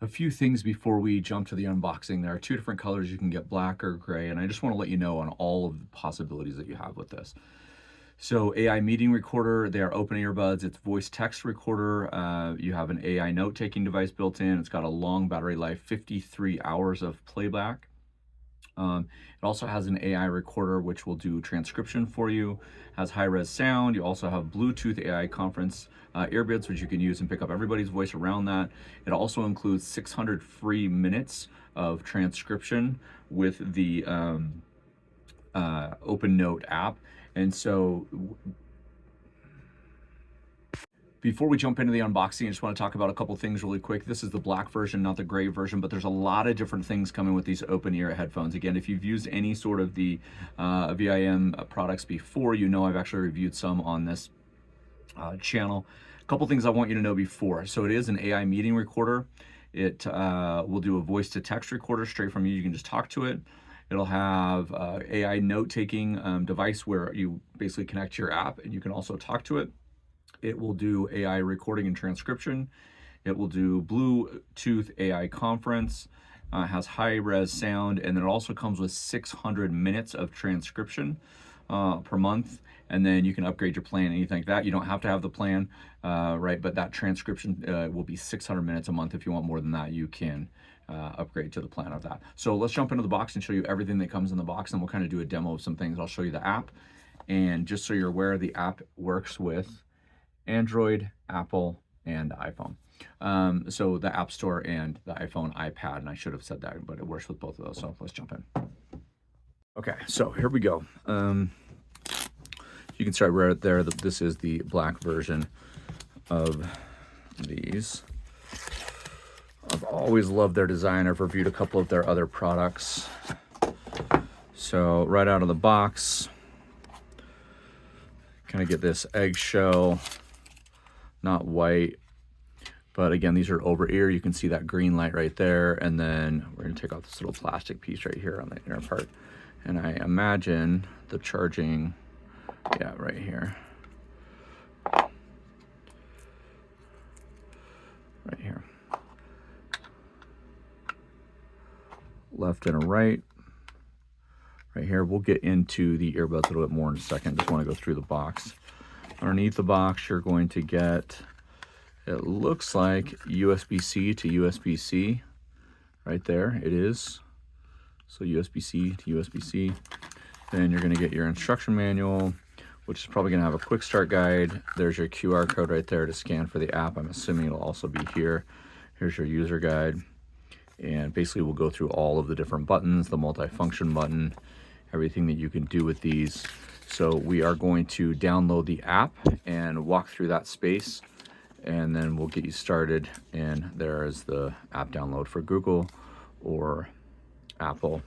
A few things before we jump to the unboxing. There are two different colors. You can get black or gray, and I just want to let you know on all of the possibilities that you have with this. So AI meeting recorder, they are open earbuds. It's voice text recorder. You have an AI note-taking device built in. It's got a long battery life, 53 hours of playback. It also has an AI recorder which will do transcription for you, has high-res sound. You also have Bluetooth AI conference earbuds, which you can use and pick up everybody's voice around that. It also includes 600 free minutes of transcription with the OpenNote app. And so before we jump into the unboxing, I just want to talk about a couple things really quick. This is the black version, not the gray version, but there's a lot of different things coming with these open ear headphones. Again, if you've used any sort of the viaim products before, you know I've actually reviewed some on this channel. A couple things I want you to know before. So it is an AI meeting recorder. It will do a voice to text recorder straight from you. You can just talk to it. It'll have AI note-taking device where you basically connect to your app and you can also talk to it. It will do AI recording and transcription. It will do Bluetooth AI conference, has high-res sound, and then it also comes with 600 minutes of transcription per month. And then you can upgrade your plan, anything like that. You don't have to have the plan, right? But that transcription will be 600 minutes a month. If you want more than that, you can upgrade to the plan of that. So let's jump into the box and show you everything that comes in the box, and we'll kind of do a demo of some things. I'll show you the app. And just so you're aware, the app works with Android, Apple, and iPhone. So the App Store and the iPhone, iPad, and I should have said that, but it works with both of those. So let's jump in. Okay, so here we go. You can start right there. This is the black version of these. I've always loved their design. I've reviewed a couple of their other products. So right out of the box, kind of get this eggshell, not white, but again, these are over ear. You can see that green light right there. And then we're gonna take off this little plastic piece right here on the inner part. And I imagine the charging, yeah, right here. Right here. Left and a right. Right here, we'll get into the earbuds a little bit more in a second. Just wanna go through the box. Underneath the box, you're going to get, it looks like USB-C to USB-C. Right there, it is. So USB-C to USB-C. Then you're gonna get your instruction manual, which is probably gonna have a quick start guide. There's your QR code right there to scan for the app. I'm assuming it'll also be here. Here's your user guide. And basically we'll go through all of the different buttons, the multi-function button, everything that you can do with these. So we are going to download the app and walk through that space, and then we'll get you started. And there is the app download for Google or Apple.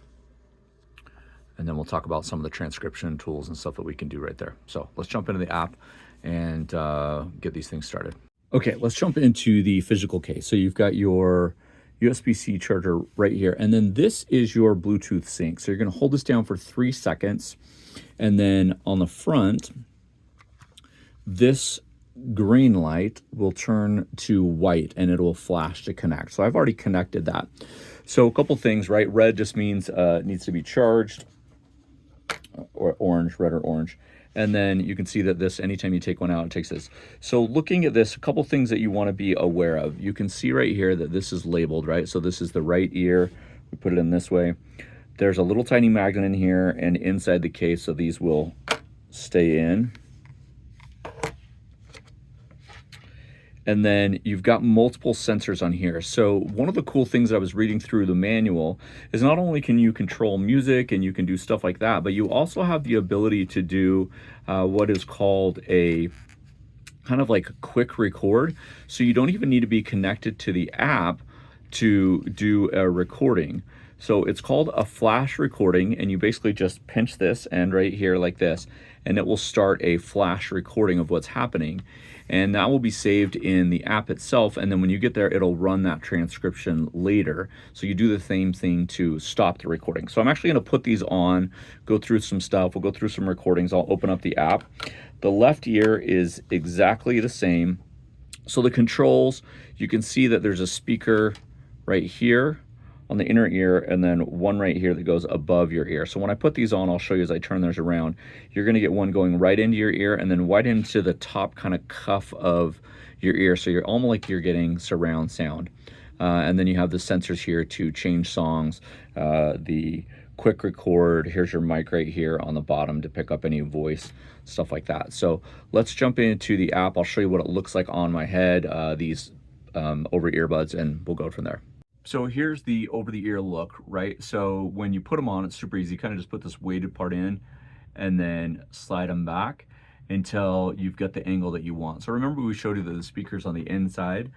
And then we'll talk about some of the transcription tools and stuff that we can do right there. So let's jump into the app and get these things started. Okay, let's jump into the physical case. So you've got your USB-C charger right here, and then this is your Bluetooth sync. So you're gonna hold this down for 3 seconds, and then on the front, this green light will turn to white and it will flash to connect. So I've already connected that. So a couple things, right? Red just means it needs to be charged, or orange, red or orange. And then you can see that this, anytime you take one out, it takes this. So looking at this, a couple things that you want to be aware of. You can see right here that this is labeled, right? So this is the right ear. We put it in this way. There's a little tiny magnet in here and inside the case, so these will stay in. And then you've got multiple sensors on here. So one of the cool things that I was reading through the manual is not only can you control music and you can do stuff like that, but you also have the ability to do what is called a kind of like a quick record. So you don't even need to be connected to the app to do a recording. So it's called a flash recording, and you basically just pinch this end right here like this, and it will start a flash recording of what's happening. And that will be saved in the app itself, and then when you get there, it'll run that transcription later. So you do the same thing to stop the recording. So I'm actually gonna put these on, go through some stuff, we'll go through some recordings, I'll open up the app. The left ear is exactly the same. So the controls, you can see that there's a speaker right here on the inner ear, and then one right here that goes above your ear. So when I put these on, I'll show you as I turn those around, you're gonna get one going right into your ear and then right into the top kind of cuff of your ear. So you're almost like you're getting surround sound. And then you have the sensors here to change songs, the quick record. Here's your mic right here on the bottom to pick up any voice, stuff like that. So let's jump into the app. I'll show you what it looks like on my head, these over earbuds, and we'll go from there. So here's the over the ear look, right? So when you put them on, it's super easy. Kind of just put this weighted part in and then slide them back until you've got the angle that you want. So remember we showed you the speakers on the inside.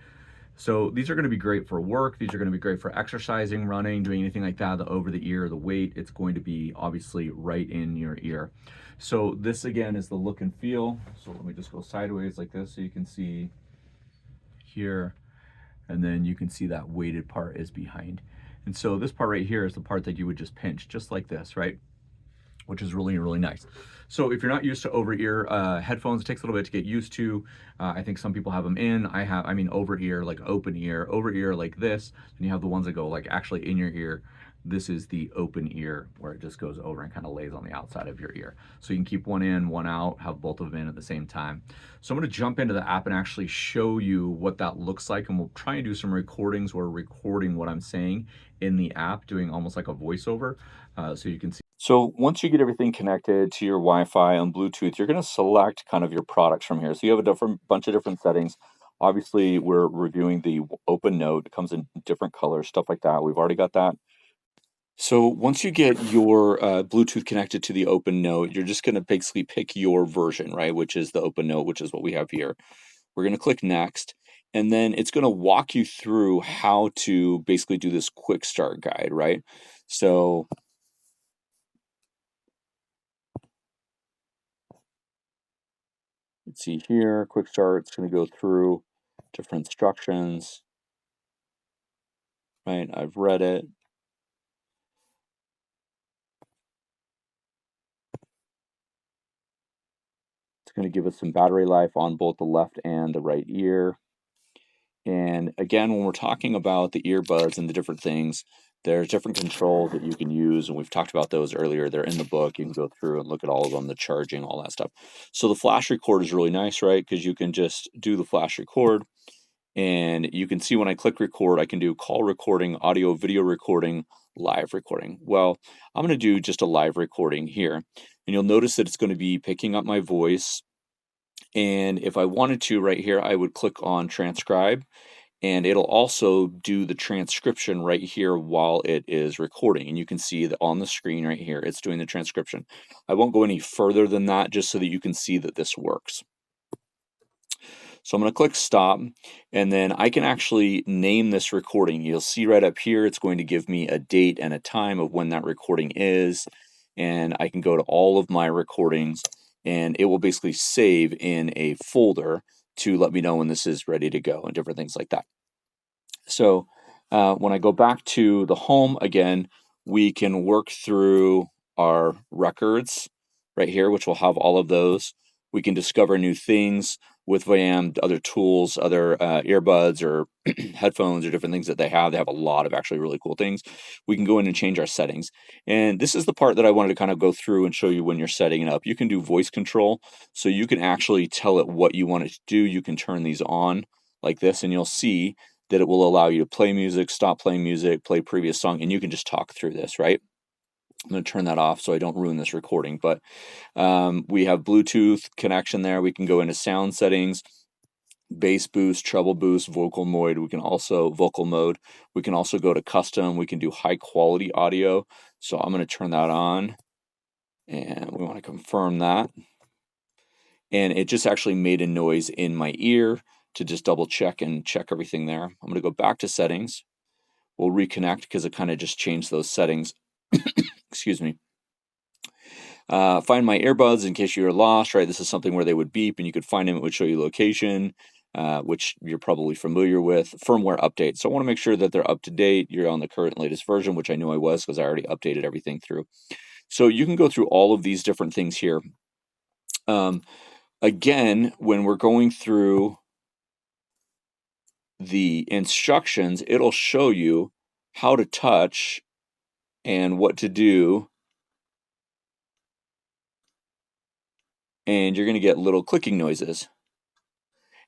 So these are going to be great for work. These are going to be great for exercising, running, doing anything like that. The over the ear, the weight, it's going to be obviously right in your ear. So this again is the look and feel. So let me just go sideways like this so you can see here, and then you can see that weighted part is behind. And so this part right here is the part that you would just pinch just like this, right? Which is really, really nice. So if you're not used to over-ear headphones, it takes a little bit to get used to. I think some people have them in. I mean over-ear, like open ear, over-ear like this. And you have the ones that go like actually in your ear. This is the open ear where it just goes over and kind of lays on the outside of your ear. So you can keep one in, one out, have both of them in at the same time. So I'm gonna jump into the app and actually show you what that looks like. And we'll try and do some recordings where we're recording what I'm saying in the app, doing almost like a voiceover so you can see. So once you get everything connected to your Wi-Fi on Bluetooth, you're going to select kind of your products from here. So you have a different bunch of different settings. Obviously, we're reviewing the OpenNote. It comes in different colors, stuff like that. We've already got that. So once you get your Bluetooth connected to the OpenNote, you're just going to basically pick your version, right? Which is the OpenNote, which is what we have here. We're going to click Next, and then it's going to walk you through how to basically do this quick start guide, right? So let's see here, quick start, it's going to go through different instructions, right? I've read it. It's going to give us some battery life on both the left and the right ear. And again, when we're talking about the earbuds and the different things, there's different controls that you can use, and we've talked about those earlier. They're in the book. You can go through and look at all of them, the charging, all that stuff. So the flash record is really nice, right? Because you can just do the flash record, and you can see when I click record, I can do call recording, audio, video recording, live recording. Well, I'm going to do just a live recording here, and you'll notice that it's going to be picking up my voice. And if I wanted to right here, I would click on transcribe, and it'll also do the transcription right here while it is recording. And you can see that on the screen right here, it's doing the transcription. I won't go any further than that just so that you can see that this works. So I'm going to click stop, and then I can actually name this recording. You'll see right up here, it's going to give me a date and a time of when that recording is. And I can go to all of my recordings, and it will basically save in a folder to let me know when this is ready to go and different things like that. So when I go back to the home again, we can work through our records right here, which will have all of those. We can discover new things with viaim, other tools, other earbuds or headphones or different things that they have. They have a lot of actually really cool things. We can go in and change our settings. And this is the part that I wanted to kind of go through and show you when you're setting it up. You can do voice control. So you can actually tell it what you want it to do. You can turn these on like this, and you'll see that it will allow you to play music, stop playing music, play previous song, and you can just talk through this, right? I'm going to turn that off so I don't ruin this recording, but we have Bluetooth connection there. We can go into sound settings, bass boost, treble boost, vocal mode. We can also go to custom. We can do high quality audio. So I'm going to turn that on, and we want to confirm that. And it just actually made a noise in my ear to just double check and check everything there. I'm going to go back to settings. We'll reconnect because it kind of just changed those settings. Excuse me. Find my earbuds in case you're lost, right? This is something where they would beep and you could find them. It would show you location, which you're probably familiar with. Firmware update. So I want to make sure that they're up to date. You're on the current latest version, which I knew I was because I already updated everything through. So you can go through all of these different things here. Again, when we're going through the instructions, it'll show you how to touch and what to do. And you're going to get little clicking noises.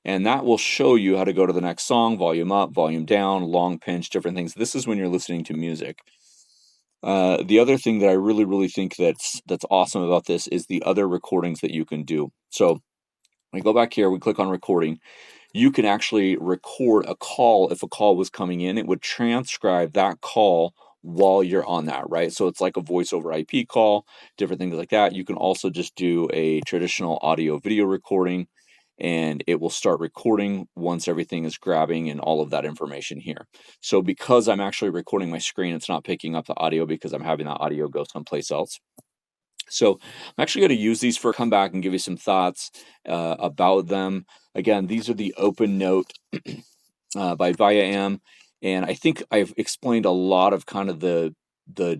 And that will show you how to go to the next song, volume up, volume down, long pinch, different things. This is when you're listening to music. The other thing that I really, really think that's awesome about this is the other recordings that you can do. So we go back here, we click on recording. You can actually record a call. If a call was coming in, it would transcribe that call while you're on that, right? So it's like a voice over IP call, different things like that. You can also just do a traditional audio video recording, and it will start recording once everything is grabbing and all of that information here. So because I'm actually recording my screen, it's not picking up the audio because I'm having that audio go someplace else. So I'm actually going to use these for come back and give you some thoughts about them. Again, these are the OpenNote by viaim, and I think I've explained a lot of kind of the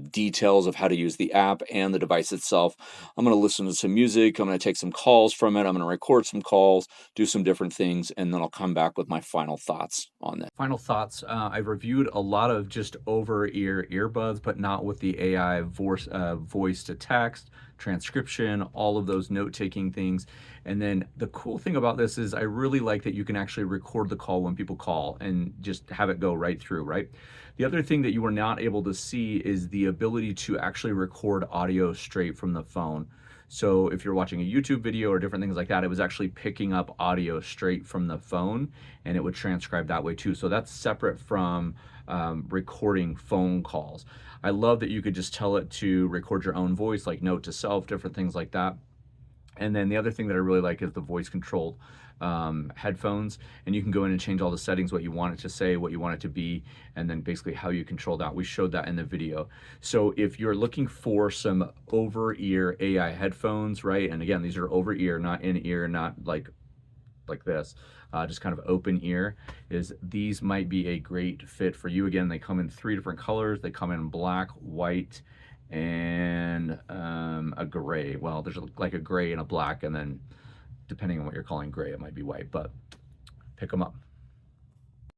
details of how to use the app and the device itself. I'm going to listen to some music. I'm going to take some calls from it. I'm going to record some calls, do some different things, and then I'll come back with my final thoughts on that. Final thoughts. I've reviewed a lot of just over-ear earbuds, but not with the AI voice to text, transcription, all of those note-taking things. And then the cool thing about this is I really like that you can actually record the call when people call and just have it go right through, right? The other thing that you were not able to see is the ability to actually record audio straight from the phone. So if you're watching a YouTube video or different things like that, it was actually picking up audio straight from the phone, and it would transcribe that way too. So that's separate from recording phone calls. I love that you could just tell it to record your own voice, like note to self, different things like that. And then the other thing that I really like is the voice controlled headphones, and you can go in and change all the settings, what you want it to say, what you want it to be, and then basically how you control that. We showed that in the video. So if you're looking for some over-ear AI headphones, right? And again, these are over-ear, not in-ear, not like this, just kind of open ear, is these might be a great fit for you. Again, they come in 3 different colors. They come in black, white, and a gray. Well, there's like a gray and a black, and then depending on what you're calling gray, it might be white, but pick them up.